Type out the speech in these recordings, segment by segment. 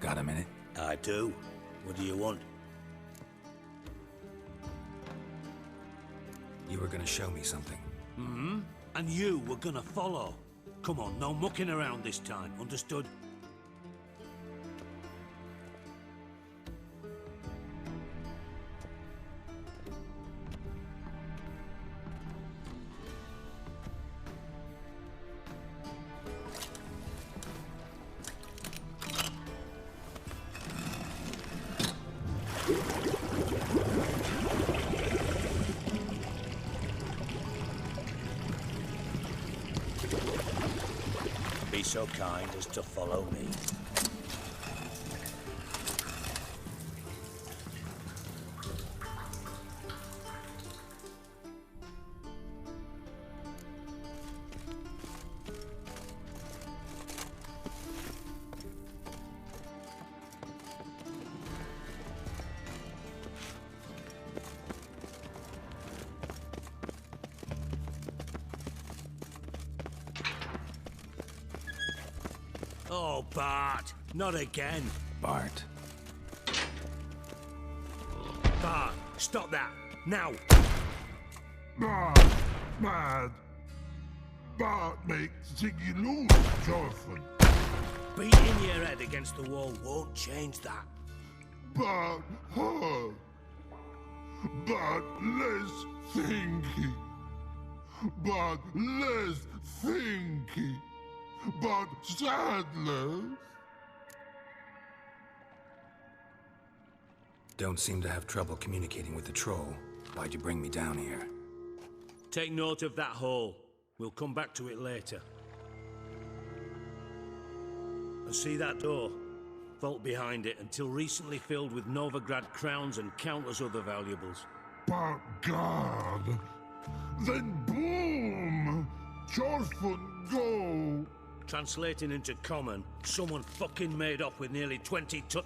Got a minute? I do. What do you want? You were gonna show me something. Mm-hmm. And you were gonna follow. Come on, no mucking around this time, understood? Be so kind as to follow me. Oh, Bart, not again. Bart. Bart, stop that, now. Bart, mad. Bart makes Ziggy lose, Jonathan. Beating your head against the wall won't change that. Bart hurt. Bart less thinky. Bart less thinky. But sadly... Don't seem to have trouble communicating with the troll. Why'd you bring me down here? Take note of that hole. We'll come back to it later. And see that door? Vault behind it, until recently filled with Novigrad crowns and countless other valuables. But God... Then boom! Jorfun go! Translating into common, someone fucking made off with nearly 20 ton...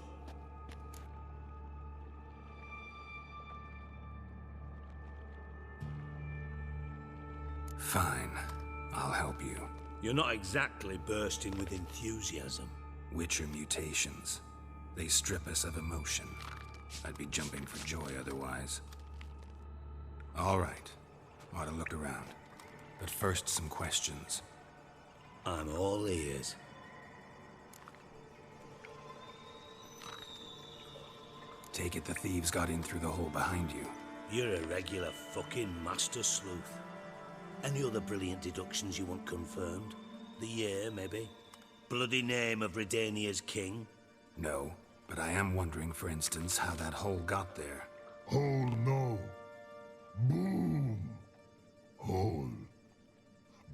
Fine. I'll help you. You're not exactly bursting with enthusiasm. Witcher mutations. They strip us of emotion. I'd be jumping for joy otherwise. All right. Ought to look around. But first, some questions. I'm all ears. Take it the thieves got in through the hole behind you. You're a regular fucking master sleuth. Any other brilliant deductions you want confirmed? The year, maybe? Bloody name of Redania's king? No, but I am wondering, for instance, how that hole got there. Hole no. Boom. Hole.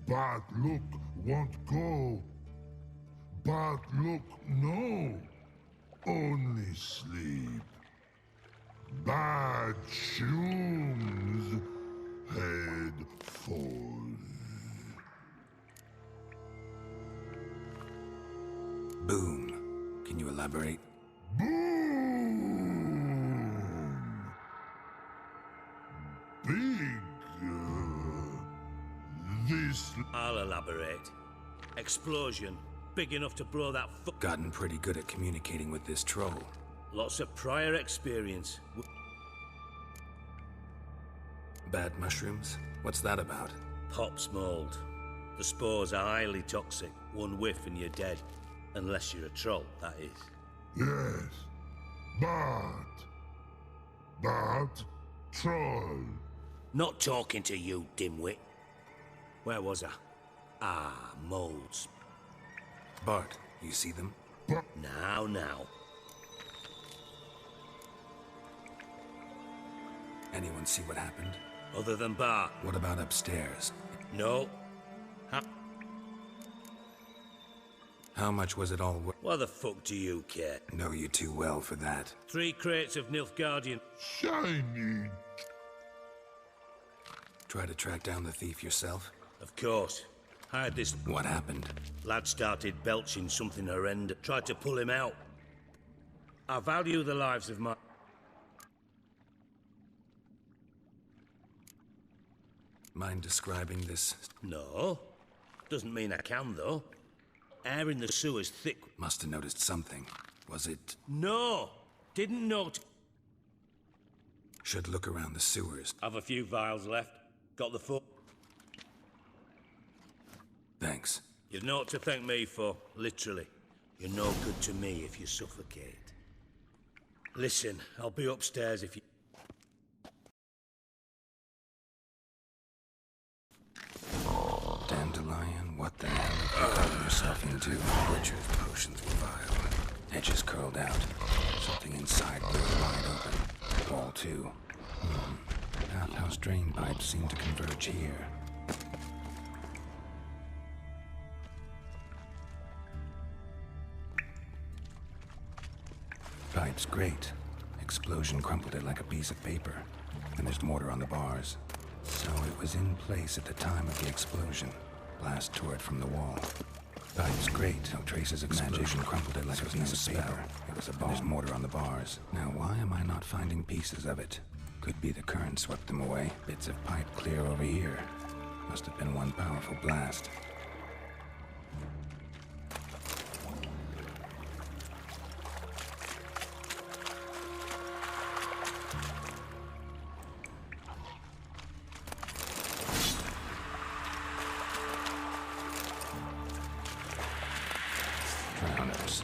But look, won't go. But look, no. Only sleep. Bad shoes. Head falls. Boom. Can you elaborate? Boom. Big. This... I'll elaborate. Explosion. Big enough to blow that Gotten pretty good at communicating with this troll. Lots of prior experience. Bad mushrooms? What's that about? Pops mold. The spores are highly toxic. One whiff and you're dead. Unless you're a troll, that is. Yes. But... troll. Not talking to you, dimwit. Where was I? Ah, molds. Bart, you see them? Now. Anyone see what happened? Other than Bart? What about upstairs? No. How much was it all worth? Why the fuck do you care? Know you too well for that. 3 crates of Nilfgaardian. Shiny. Try to track down the thief yourself? Of course. Hired this... What happened? Lad started belching something horrendous. Tried to pull him out. I value the lives of my... Mind describing this? No. Doesn't mean I can, though. Air in the sewer's thick. Must have noticed something. Was it... No! Didn't note. Should look around the sewers. Have a few vials left. Got the foot. Thanks. You've naught to thank me for, literally. You're no good to me if you suffocate. Listen, I'll be upstairs if you... Dandelion, what the hell have you gotten yourself into? Butcher's potions were vile. Edges curled out. Something inside blew wide open. Wall too. Outhouse drain pipes seem to converge here. Pipe's great. Explosion crumpled it like a piece of paper. And there's mortar on the bars. So it was in place at the time of the explosion. Blast tore it from the wall. Pipe's great. No traces of explosion crumpled it like a piece of paper. It was a bomb. There's mortar on the bars. Now why am I not finding pieces of it? Could be the current swept them away. Bits of pipe clear over here. Must have been one powerful blast. Drowners.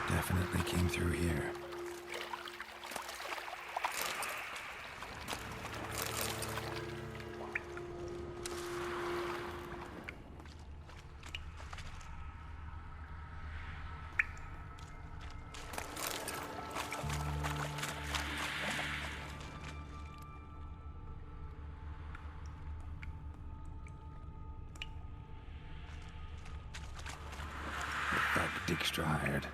Definitely came through here. Thug Dijkstra hired.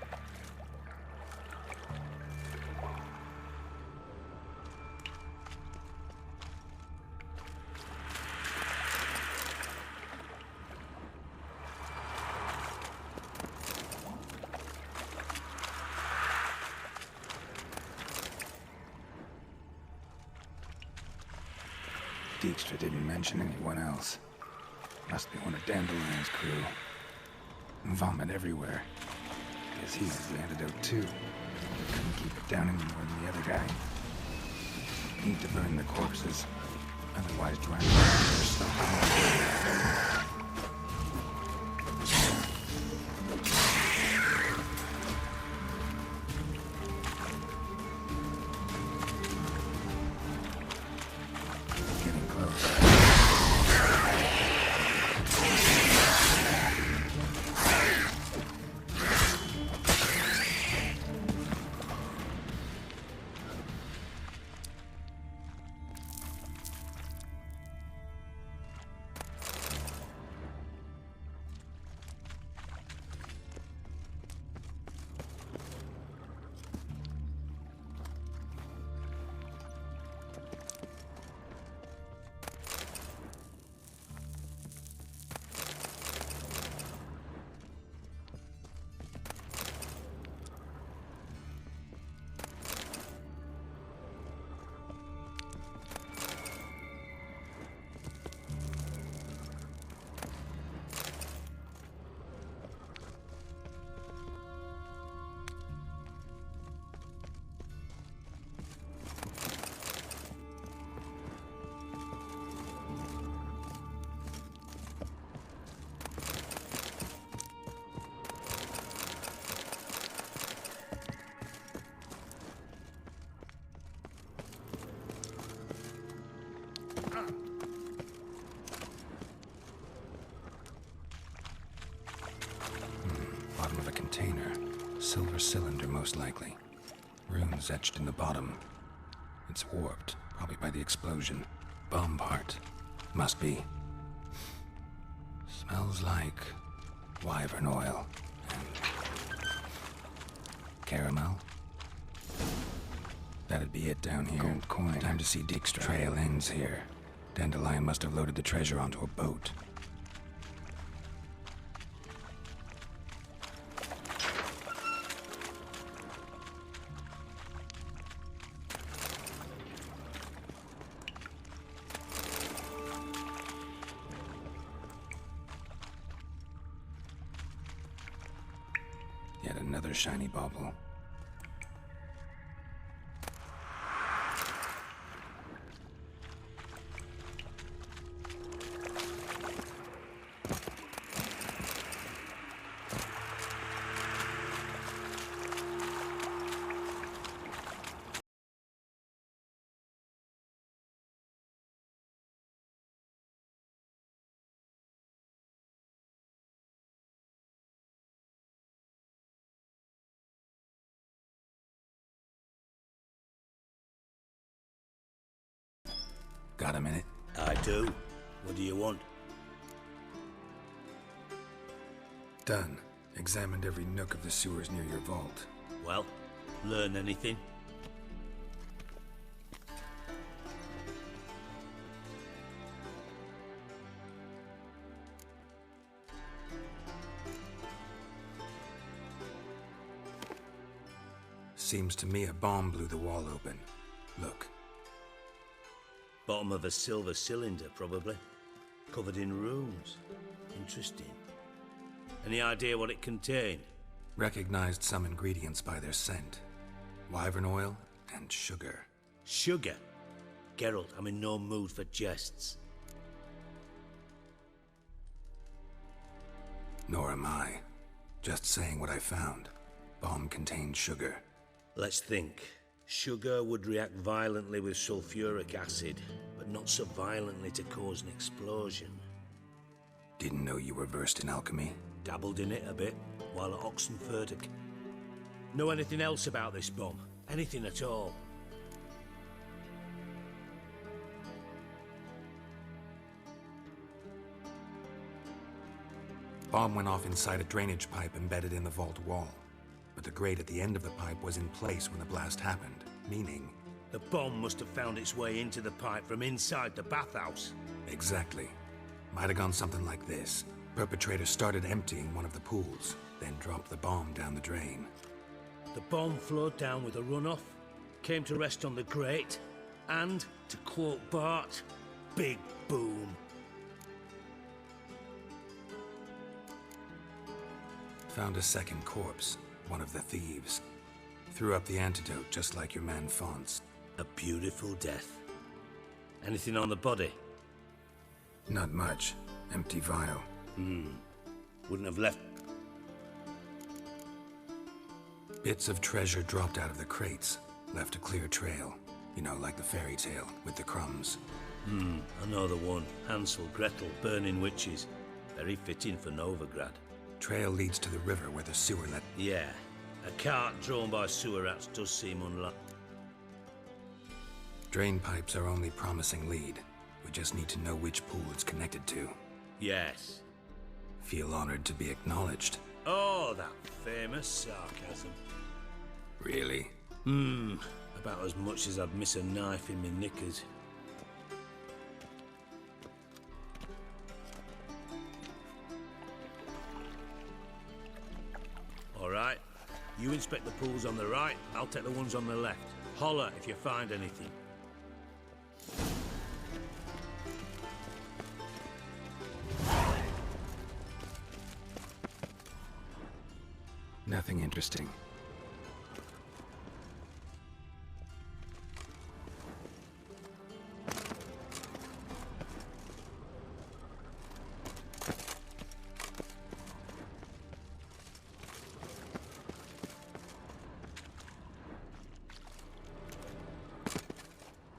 Dijkstra didn't mention anyone else. Must be one of Dandelion's crew. Vomit everywhere. Guess he has the antidote too. Couldn't keep it down any more than the other guy. Need to burn the corpses. Otherwise drown them or something. Getting close. Bottom of a container. Silver cylinder, most likely. Runes etched in the bottom. It's warped, Probably by the explosion. Bomb part. Must be. Smells like wyvern oil and caramel. That'd be it down here. Gold coin. Time to see Dick's trail ends here. Dandelion must have loaded the treasure onto a boat. Yet another shiny bauble. Got a minute? I do. What do you want? Done. Examined every nook of the sewers near your vault. Well, learn anything? Seems to me a bomb blew the wall open. Look. Bottom of a silver cylinder, probably. Covered in runes. Interesting. Any idea what it contained? Recognized some ingredients by their scent. Wyvern oil and sugar. Sugar? Geralt, I'm in no mood for jests. Nor am I. Just saying what I found. Bomb contained sugar. Let's think. Sugar would react violently with sulfuric acid, but not so violently to cause an explosion. Didn't know you were versed in alchemy. Dabbled in it a bit, while at Oxenford. Know anything else about this bomb? Anything at all? Bomb went off inside a drainage pipe embedded in the vault wall. But the grate at the end of the pipe was in place when the blast happened, meaning... The bomb must have found its way into the pipe from inside the bathhouse. Exactly. Might have gone something like this. Perpetrator started emptying one of the pools, then dropped the bomb down the drain. The bomb flowed down with a runoff, came to rest on the grate, and, to quote Bart, big boom. Found a second corpse, one of the thieves. Threw up the antidote just like your man Font's. A beautiful death. Anything on the body? Not much. Empty vial. Wouldn't have left. Bits of treasure dropped out of the crates. Left a clear trail. You know, like the fairy tale, with the crumbs. I know the one. Hansel, Gretel, burning witches. Very fitting for Novigrad. Trail leads to the river where the sewer let... Yeah. A cart drawn by sewer rats does seem unlikely. Drain pipes are only promising lead. We just need to know which pool it's connected to. Yes. Feel honored to be acknowledged. Oh, that famous sarcasm. Really? About as much as I'd miss a knife in my knickers. All right. You inspect the pools on the right, I'll take the ones on the left. Holler if you find anything. Nothing interesting.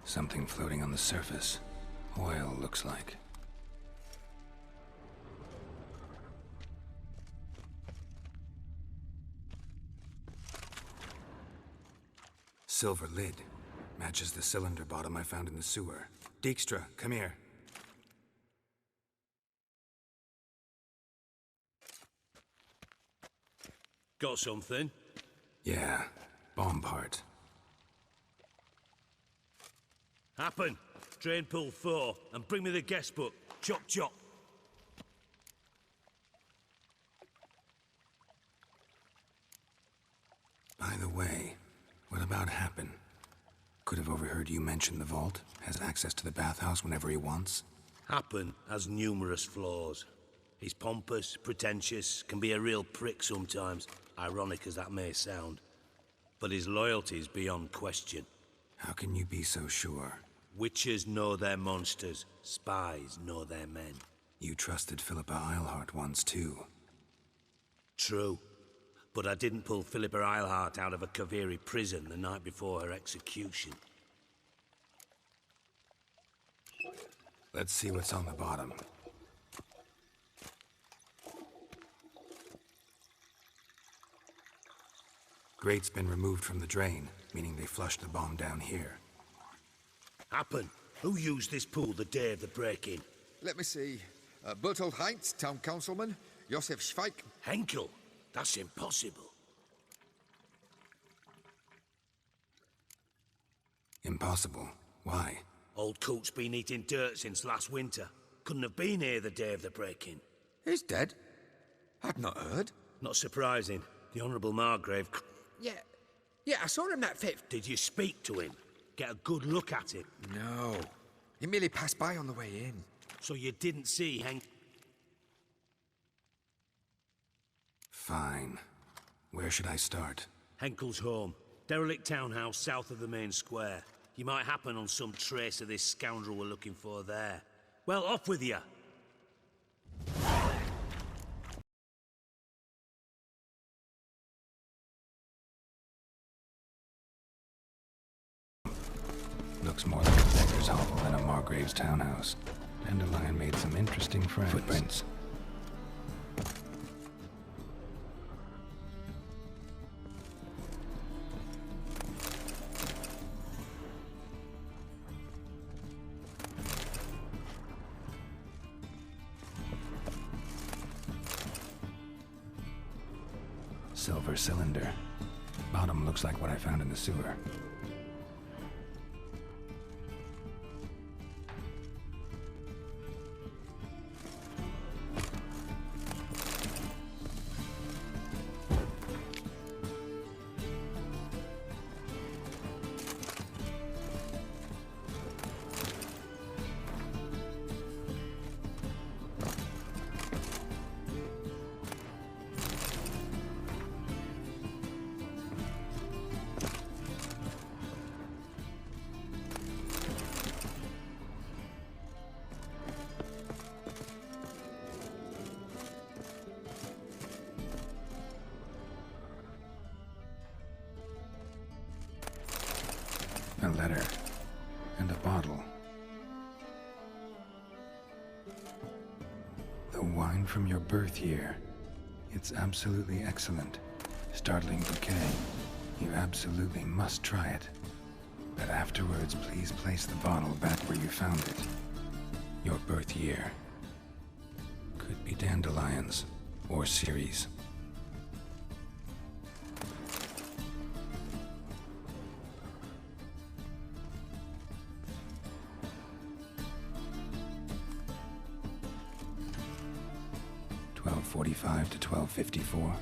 Something floating on the surface. Oil, looks like. Silver lid. Matches the cylinder bottom I found in the sewer. Dijkstra, come here. Got something? Yeah, bomb part. Happen. Drain pool 4, and bring me the guest book. Chop chop. By the way, what about Happen? Could have overheard you mention the vault. Has access to the bathhouse whenever he wants. Happen has numerous flaws. He's pompous, pretentious, can be a real prick sometimes, ironic as that may sound. But his loyalty's beyond question. How can you be so sure? Witches know their monsters, spies know their men. You trusted Philippa Eilhart once too. True. But I didn't pull Philippa Eilhart out of a Kaviri prison the night before her execution. Let's see what's on the bottom. Grate's been removed from the drain, meaning they flushed the bomb down here. Happen. Who used this pool the day of the break-in? Let me see. Bertold Heinz, town councilman. Josef Schweik. Henkel? That's impossible. Impossible. Why? Old Coot's been eating dirt since last winter. Couldn't have been here the day of the break-in. He's dead? I'd not heard. Not surprising. The Honourable Margrave... Yeah, I saw him that 5th. Did you speak to him? Get a good look at him? No. He merely passed by on the way in. So you didn't see Fine. Where should I start? Henkel's home. Derelict townhouse south of the main square. You might happen on some trace of this scoundrel we're looking for there. Well, off with you! Looks more like a beggar's hovel than a Margrave's townhouse. Dandelion made some interesting friends. Footprints. Silver cylinder. Bottom looks like what I found in the sewer. A letter. And a bottle. The wine from your birth year. It's absolutely excellent. Startling bouquet. You absolutely must try it. But afterwards, please place the bottle back where you found it. Your birth year. Could be dandelions. Or Ceres. .45 to 12:54.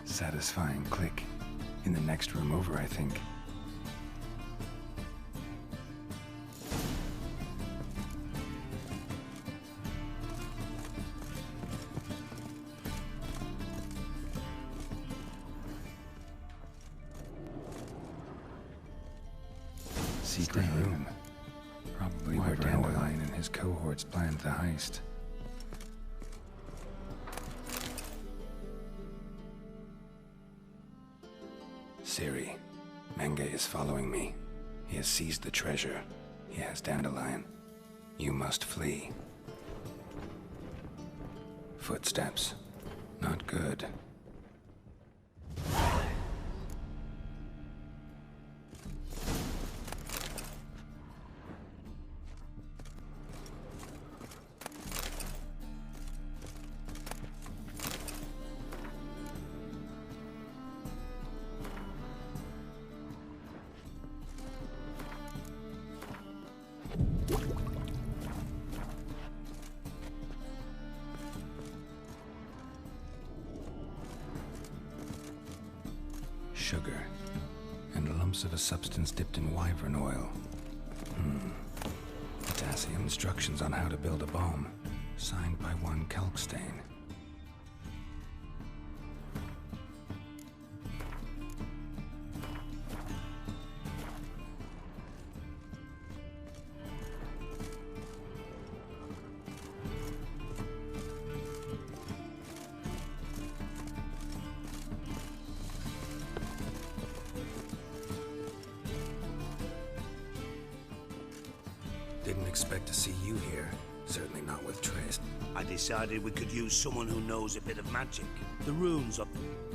Satisfying click. In the next room over, I think. Secret room. Probably where Dandelion and his cohorts planned the heist. Siri, Menge is following me. He has seized the treasure. He has Dandelion. You must flee. Footsteps. Not good. sugar, and lumps of a substance dipped in wyvern oil. Potassium instructions on how to build a bomb, signed by one Kalkstain. Didn't expect to see you here. Certainly not with Triss. I decided we could use someone who knows a bit of magic. The runes are...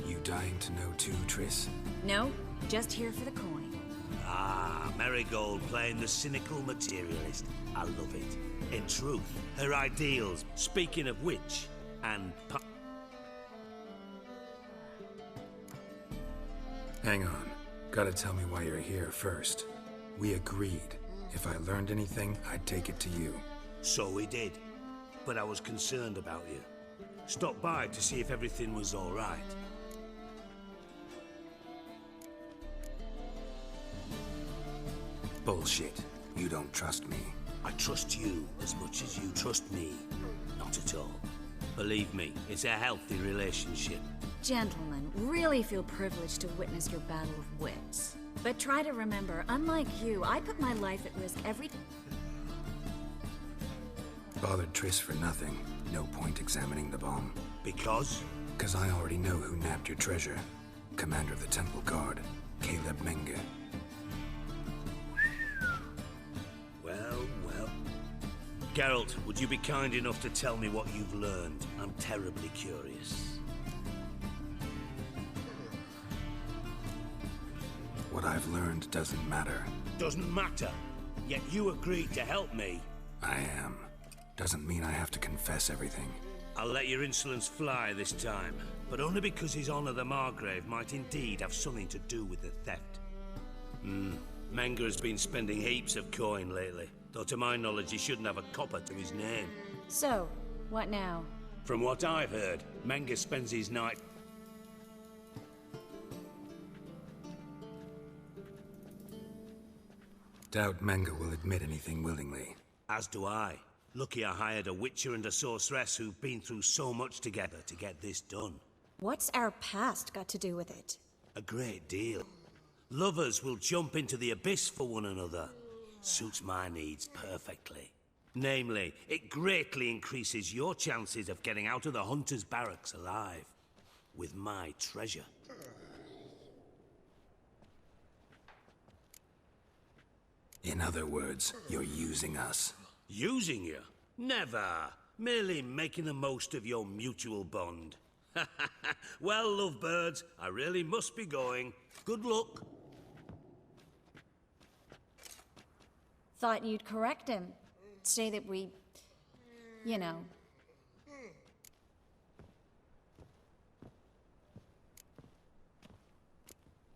You dying to know too, Triss? No, just here for the coin. Ah, Marigold playing the cynical materialist. I love it. In truth, her ideals, speaking of which, and... Hang on. Gotta tell me why you're here first. We agreed. If I learned anything, I'd take it to you. So we did. But I was concerned about you. Stopped by to see if everything was all right. Bullshit. You don't trust me. I trust you as much as you trust me. Not at all. Believe me, it's a healthy relationship. Gentlemen, really feel privileged to witness your battle of wits. But try to remember, unlike you, I put my life at risk every... Bothered Triss for nothing. No point examining the bomb. Because? 'Cause I already know who nabbed your treasure. Commander of the Temple Guard, Caleb Menge. Well. Geralt, would you be kind enough to tell me what you've learned? I'm terribly curious. What I've learned doesn't matter. Doesn't matter. Yet you agreed to help me. I am. Doesn't mean I have to confess everything. I'll let your insolence fly this time, but only because His Honor the Margrave might indeed have something to do with the theft. Menge has been spending heaps of coin lately, though to my knowledge he shouldn't have a copper to his name. So, what now? From what I've heard, Menge spends his night... Doubt Menge will admit anything willingly. As do I. Lucky I hired a witcher and a sorceress who've been through so much together to get this done. What's our past got to do with it? A great deal. Lovers will jump into the abyss for one another. Suits my needs perfectly. Namely, it greatly increases your chances of getting out of the Hunter's barracks alive. With my treasure. In other words, you're using us. Using you? Never. Merely making the most of your mutual bond. Well, lovebirds, I really must be going. Good luck. Thought you'd correct him. Say that we... you know...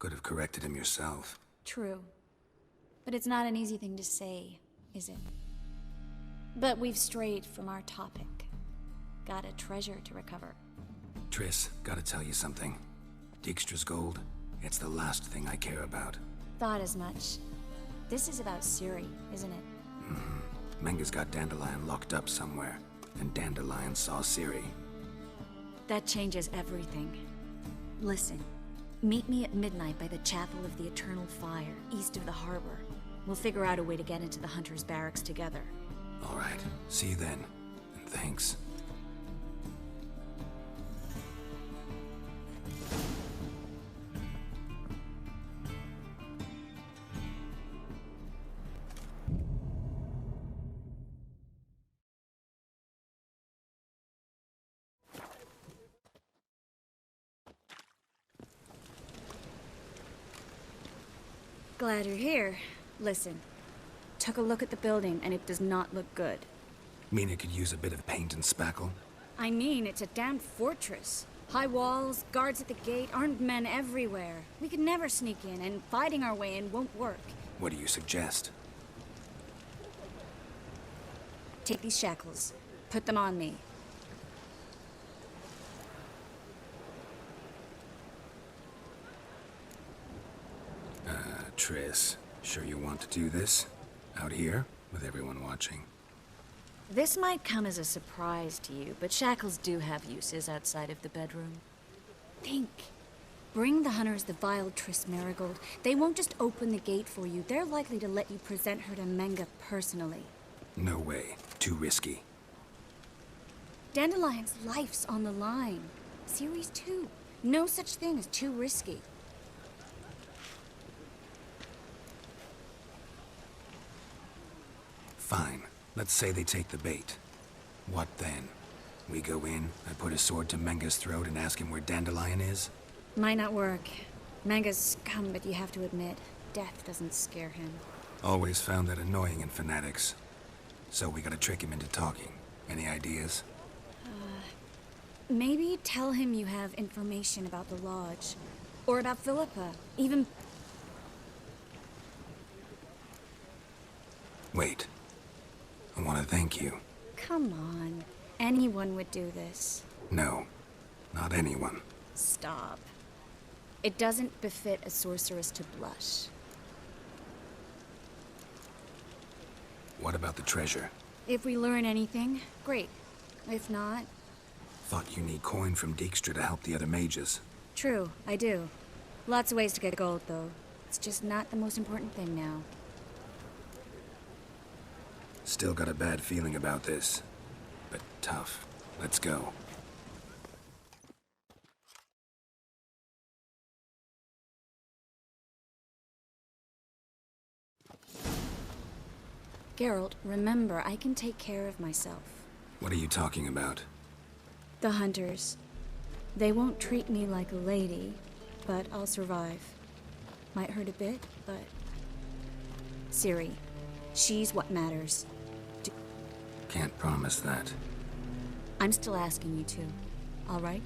Could have corrected him yourself. True. But it's not an easy thing to say, is it? But we've strayed from our topic. Got a treasure to recover. Triss, gotta tell you something. Dijkstra's gold, it's the last thing I care about. Thought as much. This is about Ciri, isn't it? Menge's got Dandelion locked up somewhere, and Dandelion saw Ciri. That changes everything. Listen, meet me at midnight by the Chapel of the Eternal Fire, east of the harbor. We'll figure out a way to get into the Hunter's barracks together. All right, see you then, and thanks. Glad you're here. Listen, took a look at the building and it does not look good. Mean it could use a bit of paint and spackle? I mean, it's a damn fortress. High walls, guards at the gate, armed men everywhere. We could never sneak in, and fighting our way in won't work. What do you suggest? Take these shackles. Put them on me. Triss, sure you want to do this? Out here, with everyone watching? This might come as a surprise to you, but shackles do have uses outside of the bedroom. Think. Bring the hunters the vile Triss Marigold. They won't just open the gate for you. They're likely to let you present her to Menga personally. No way. Too risky. Dandelion's life's on the line. Series 2. No such thing as too risky. Fine. Let's say they take the bait. What then? We go in, I put a sword to Menga's throat and ask him where Dandelion is? Might not work. Menga's scum, but you have to admit, death doesn't scare him. Always found that annoying in fanatics. So we gotta trick him into talking. Any ideas? Maybe tell him you have information about the Lodge. Or about Philippa. Even... Wait. I want to thank you. Come on. Anyone would do this. No. Not anyone. Stop. It doesn't befit a sorceress to blush. What about the treasure? If we learn anything, great. If not... Thought you need coin from Dijkstra to help the other mages. True, I do. Lots of ways to get gold, though. It's just not the most important thing now. Still got a bad feeling about this. But tough. Let's go. Geralt, remember, I can take care of myself. What are you talking about? The hunters. They won't treat me like a lady, but I'll survive. Might hurt a bit, but... Ciri, she's what matters. Can't promise that. I'm still asking you to. All right?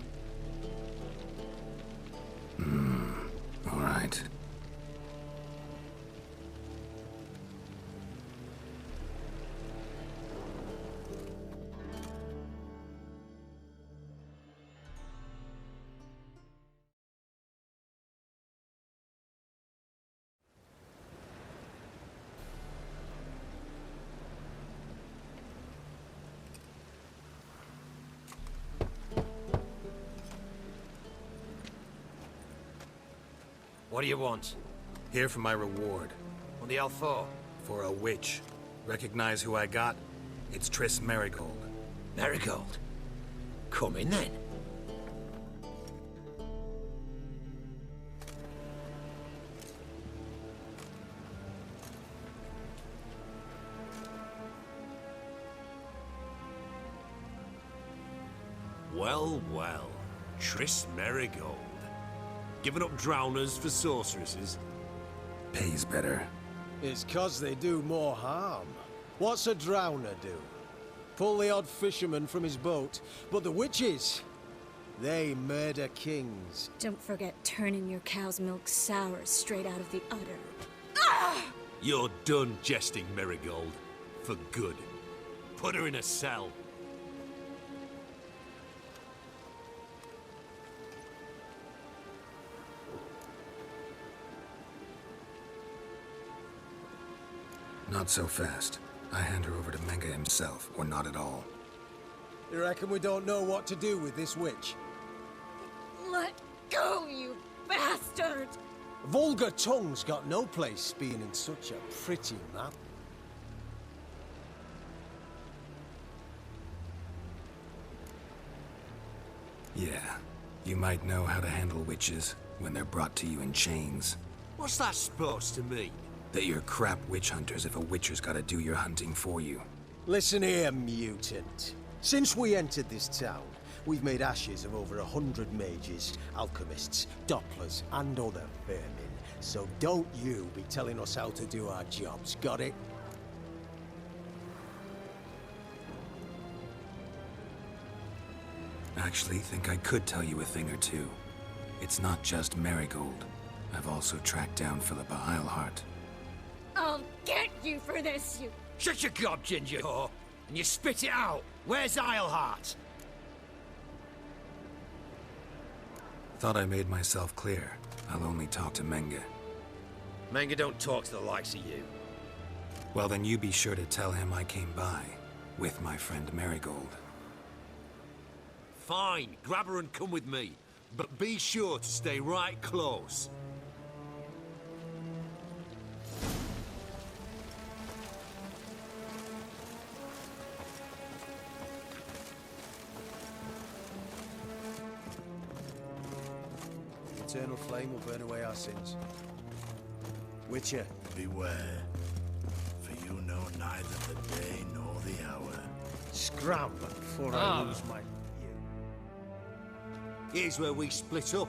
All right. What do you want? Here for my reward. What the hell for? For a witch. Recognize who I got? It's Triss Marigold. Marigold. Come in then. Well, well. Triss Marigold. Giving up drowners for sorceresses? Pays better. It's 'cause they do more harm. What's a drowner do? Pull the odd fisherman from his boat. But the witches, they murder kings. Don't forget turning your cow's milk sour straight out of the udder. You're done jesting, Marigold. For good. Put her in a cell. Not so fast. I hand her over to Menga himself, or not at all. You reckon we don't know what to do with this witch? Let go, you bastard! Vulgar tongue's got no place being in such a pretty map. Yeah. You might know how to handle witches when they're brought to you in chains. What's that supposed to mean? That you're crap witch hunters if a witcher's gotta do your hunting for you. Listen here, mutant. Since we entered this town, we've made ashes of over 100 mages, alchemists, dopplers, and other vermin. So don't you be telling us how to do our jobs, got it? Actually, think I could tell you a thing or two. It's not just Marigold. I've also tracked down Philippa Eilhart. I'll get you for this, you... Shut your gob, ginger whore, and you spit it out. Where's Eilhart? Thought I made myself clear. I'll only talk to Menga. Manga don't talk to the likes of you. Well, then you be sure to tell him I came by, with my friend Marigold. Fine, grab her and come with me. But be sure to stay right close. The eternal flame will burn away our sins. Witcher, Beware, for you know neither the day nor the hour. scram before I lose my... Here's where we split up.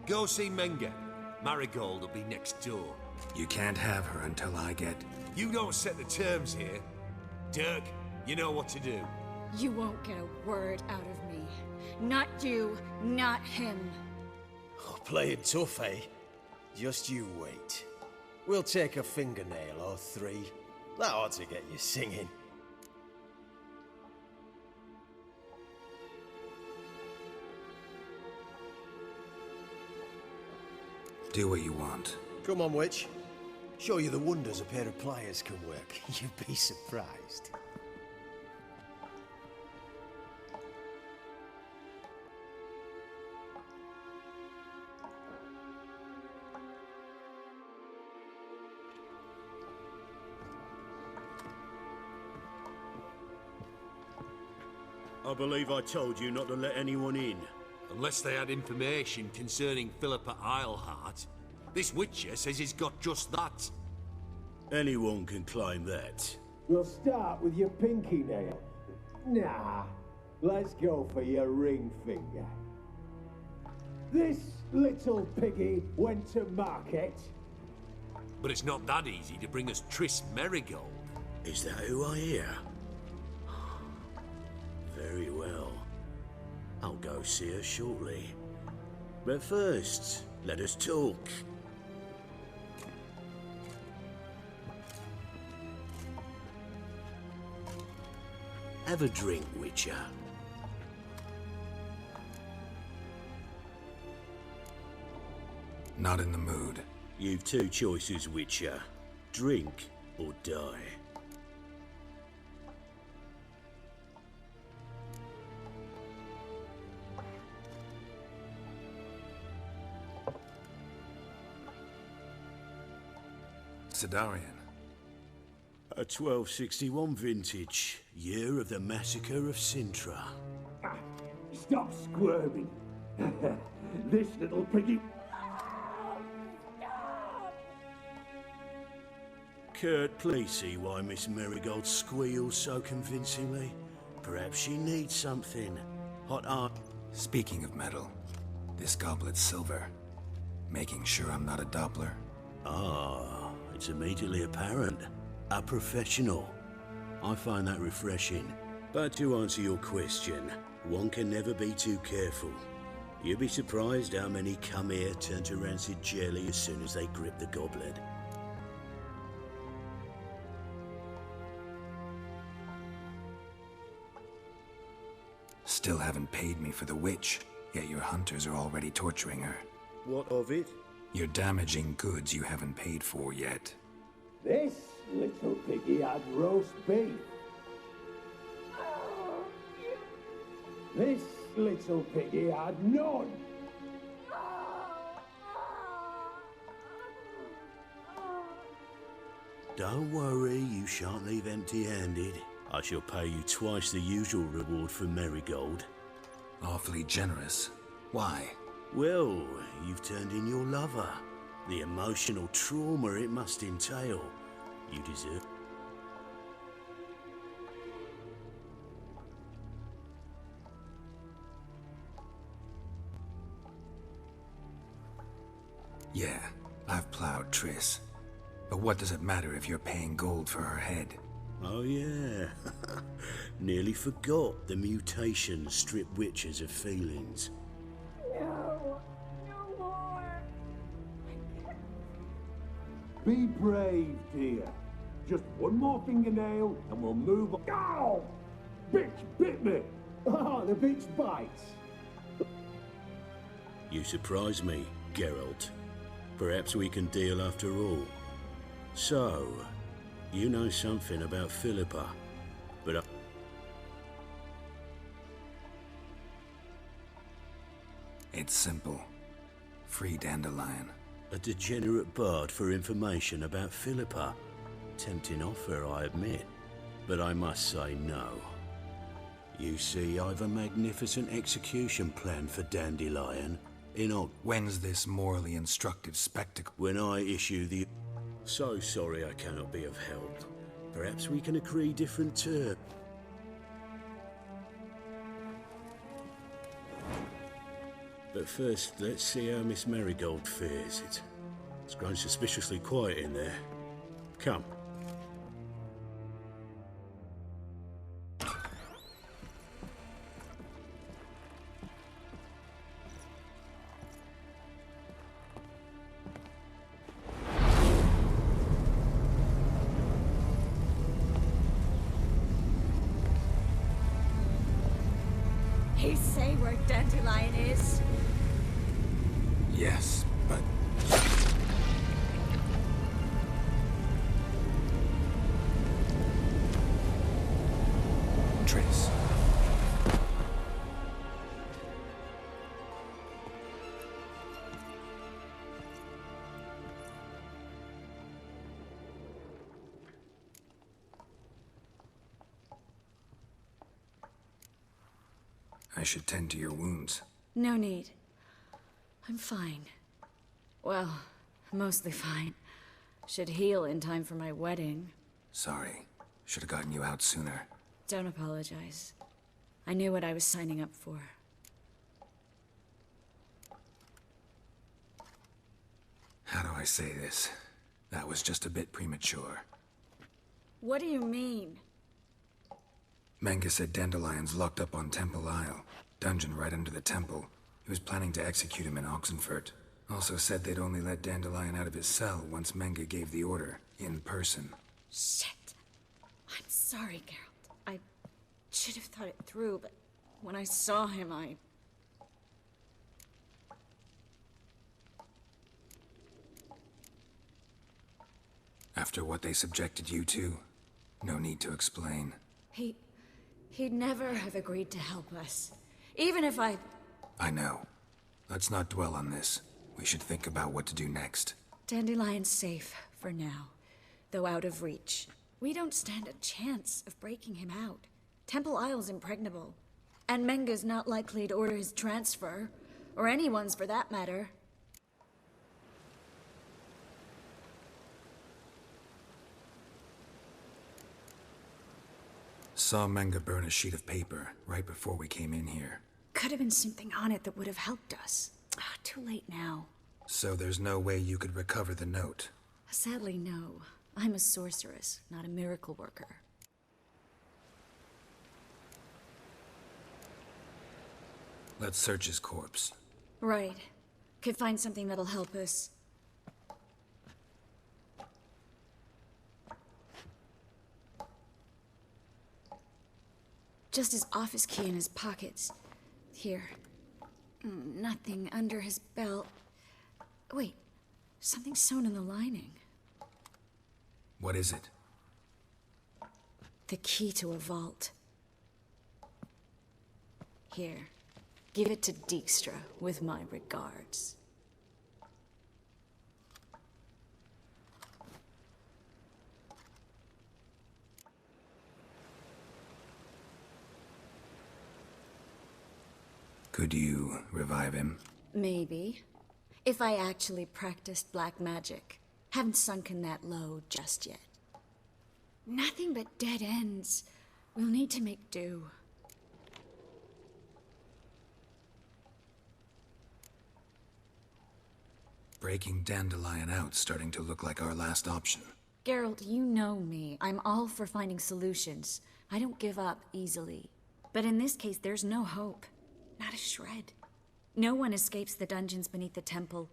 Go see Menga. Marigold will be next door. You can't have her until I get... You don't set the terms here. Dirk, you know what to do. You won't get a word out of me. Not you, not him. Oh, playing tough, eh? Just you wait. We'll take a fingernail or three. That ought to get you singing. Do what you want. Come on, witch. Show you the wonders a pair of pliers can work. You'd be surprised. I believe I told you not to let anyone in. Unless they had information concerning Philippa Eilhart. This Witcher says he's got just that. Anyone can claim that. We'll start with your pinky nail. Nah, let's go for your ring finger. This little piggy went to market. But it's not that easy to bring us Triss Merigold. Is that who I hear? Very well. I'll go see her shortly. But first, let us talk. Have a drink, Witcher. Not in the mood. You've two choices, Witcher. Drink or die. Sidarian. A 1261 vintage, year of the massacre of Sintra. Stop squirming. This little piggy... Kurt, please see why Miss Merigold squeals so convincingly. Perhaps she needs something. Hot art. Speaking of metal, this goblet's silver. Making sure I'm not a Doppler. Ah, it's immediately apparent. A professional. I find that refreshing. But to answer your question, one can never be too careful. You'd be surprised how many come here turn to rancid jelly as soon as they grip the goblet. Still haven't paid me for the witch, yet your hunters are already torturing her. What of it? You're damaging goods you haven't paid for yet. This little piggy had roast beef. This little piggy had none. Don't worry, you shan't leave empty-handed. I shall pay you twice the usual reward for Merigold. Awfully generous. Why? Well, you've turned in your lover. The emotional trauma it must entail. You deserve... Yeah, I've plowed Triss. But what does it matter if you're paying gold for her head? Oh yeah, nearly forgot the mutations strip witches of feelings. No, no more. Be brave, dear. Just one more fingernail and we'll move on. Ow! Bitch bit me! Ah, the bitch bites. You surprise me, Geralt. Perhaps we can deal after all. So, you know something about Philippa, but It's simple. Free Dandelion. a degenerate bard for information about Philippa. Tempting offer, I admit, but I must say no. You see, I've a magnificent execution plan for Dandelion in When's this morally instructive spectacle? when I issue the... So sorry I cannot be of help. Perhaps we can agree different terms. But first, let's see how Miss Marigold fares. It's grown suspiciously quiet in there. Come. He say where Dandelion is? Yes, but... Trace. I should tend to your wounds. No need. I'm fine. Well, mostly fine. Should heal in time for my wedding. Sorry. Should have gotten you out sooner. Don't apologize. I knew what I was signing up for. How do I say this? That was just a bit premature. What do you mean? Menge said Dandelion's locked up on Temple Isle. Dungeon right under the temple. He was planning to execute him in Oxenfurt. Also said they'd only let Dandelion out of his cell once Menge gave the order, in person. Shit. I'm sorry, Geralt. I should have thought it through, but when I saw him, I... After what they subjected you to, no need to explain. He'd never have agreed to help us. Even if I know. Let's not dwell on this. We should think about what to do next. Dandelion's safe for now, though out of reach. We don't stand a chance of breaking him out. Temple Isle's impregnable, and Menge's not likely to order his transfer, or anyone's for that matter. Saw Menge burn a sheet of paper right before we came in here. Could have been something on it that would have helped us. Too late now. So there's no way you could recover the note? Sadly, no. I'm a sorceress, not a miracle worker. Let's search his corpse. Right. Could find something that'll help us. Just his office key in his pockets. Here. Nothing under his belt. Wait, something sewn in the lining. What is it? The key to a vault. Here, give it to Dijkstra with my regards. Could you revive him? Maybe. If I actually practiced black magic. Haven't sunken that low just yet. Nothing but dead ends. We'll need to make do. Breaking Dandelion out's starting to look like our last option. Geralt, you know me. I'm all for finding solutions. I don't give up easily. But in this case, there's no hope. Not a shred. No one escapes the dungeons beneath the temple,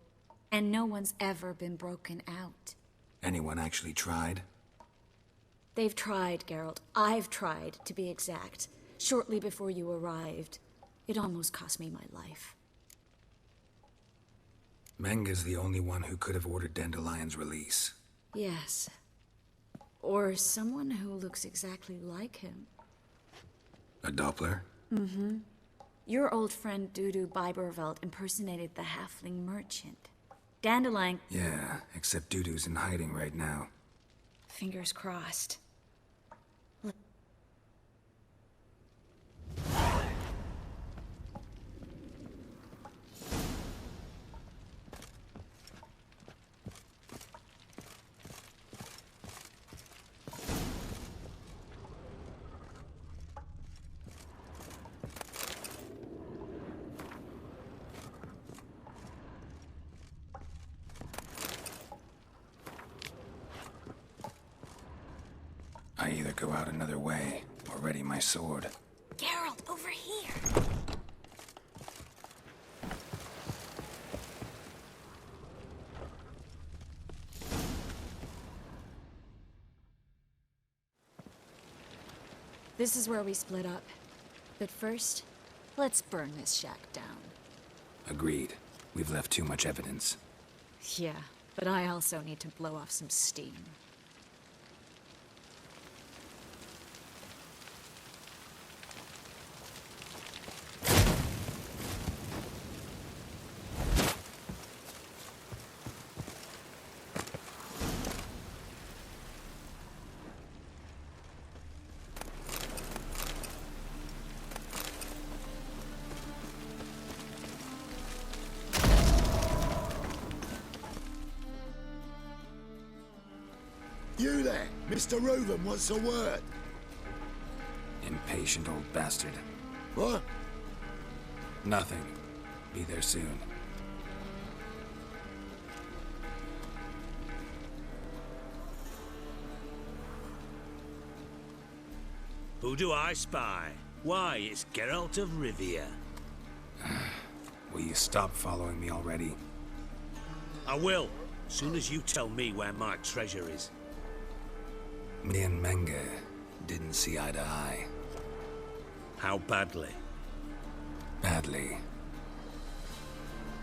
and no one's ever been broken out. Anyone actually tried? They've tried, Geralt. I've tried, to be exact. Shortly before you arrived. It almost cost me my life. Menge's the only one who could have ordered Dandelion's release. Yes. Or someone who looks exactly like him. A Doppler? Mm-hmm. Your old friend Dudu Biberveld impersonated the halfling merchant. Dandelion... Yeah, except Dudu's in hiding right now. Fingers crossed. Look. I either go out another way, or ready my sword. Geralt, over here! This is where we split up. But first, let's burn this shack down. Agreed. We've left too much evidence. Yeah, but I also need to blow off some steam. You there, Mr. Reuven wants a word. Impatient old bastard. What? Nothing. Be there soon. Who do I spy? Why, it's Geralt of Rivia. Will you stop following me already? I will, soon as you tell me where my treasure is. Me and Menge didn't see eye to eye. How badly? Badly.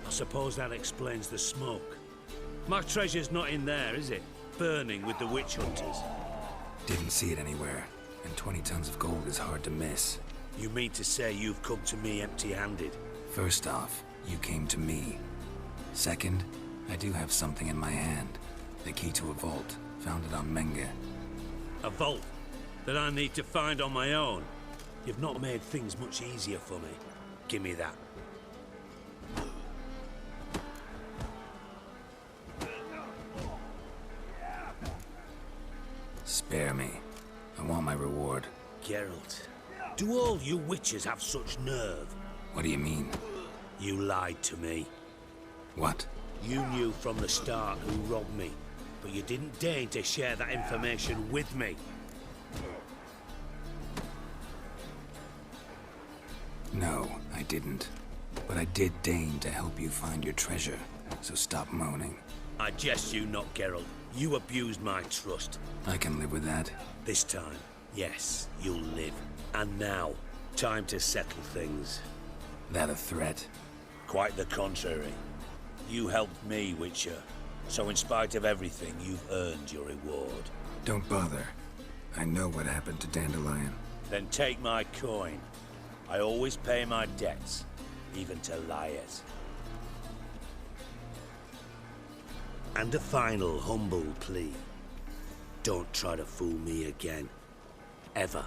I suppose that explains the smoke. My treasure's not in there, is it? Burning with the witch hunters. Didn't see it anywhere, and 20 tons of gold is hard to miss. You mean to say you've come to me empty-handed? First off, you came to me. Second, I do have something in my hand. The key to a vault, found it on Menge. A vault that I need to find on my own. You've not made things much easier for me. Give me that. Spare me. I want my reward. Geralt, do all you witches have such nerve? What do you mean? You lied to me. What? You knew from the start who robbed me, but you didn't deign to share that information with me. No, I didn't. But I did deign to help you find your treasure, so stop moaning. I jest you not, Geralt. You abused my trust. I can live with that. This time, yes, you'll live. And now, time to settle things. That a threat? Quite the contrary. You helped me, Witcher. So in spite of everything, you've earned your reward. Don't bother. I know what happened to Dandelion. Then take my coin. I always pay my debts, even to liars. And a final humble plea. Don't try to fool me again. Ever.